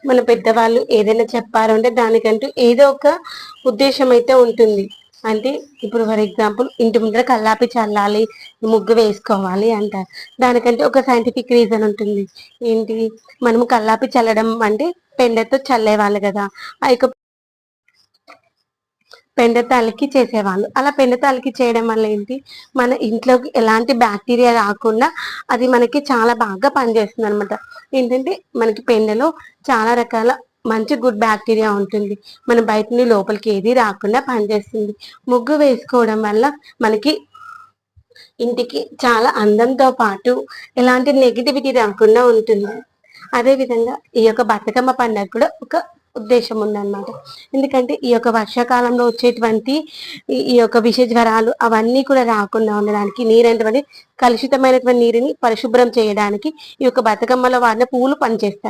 మన పెద్దవాళ్ళు ఏదైనా చెప్పారు అంటే దానికంటూ ఏదో ఒక ఉద్దేశం అయితే ఉంటుంది. అంటే ఇప్పుడు ఫర్ ఎగ్జాంపుల్ ఇంటి ముందర కల్లాపి చల్లాలి, ముగ్గు వేసుకోవాలి అంటారు. దానికంటే ఒక సైంటిఫిక్ రీజన్ ఉంటుంది. ఏంటి, మనము కల్లాపి చల్లడం అంటే పెండతో చల్లేవాళ్ళు కదా. ఆ యొక్క పెండతో అలికి చేసేవాళ్ళు. అలా పెండతో అలికి చేయడం వల్ల ఏంటి, మన ఇంట్లోకి ఎలాంటి బ్యాక్టీరియా రాకుండా అది మనకి చాలా బాగా పనిచేస్తుంది అనమాట. ఏంటంటే మనకి పెండలో చాలా రకాల మంచి గుడ్ బ్యాక్టీరియా ఉంటుంది. మన బయట నుండి లోపలికి ఏది రాకుండా పనిచేస్తుంది. ముగ్గు వేసుకోవడం వల్ల మనకి ఇంటికి చాలా అందంతో పాటు ఎలాంటి నెగిటివిటీ రాకుండా ఉంటుంది. అదే విధంగా ఈ యొక్క బతుకమ్మ పండుగ కూడా ఒక ఉద్దేశం ఉందన్నమాట. ఎందుకంటే ఈ యొక్క వర్షాకాలంలో వచ్చేటువంటి ఈ యొక్క విష జ్వరాలు అవన్నీ కూడా రాకుండా ఉండడానికి, నీరైనటువంటి కలుషితమైనటువంటి నీరుని పరిశుభ్రం చేయడానికి ఈ యొక్క బతుకమ్మలో వాడిన పువ్వులు పనిచేస్తాయి.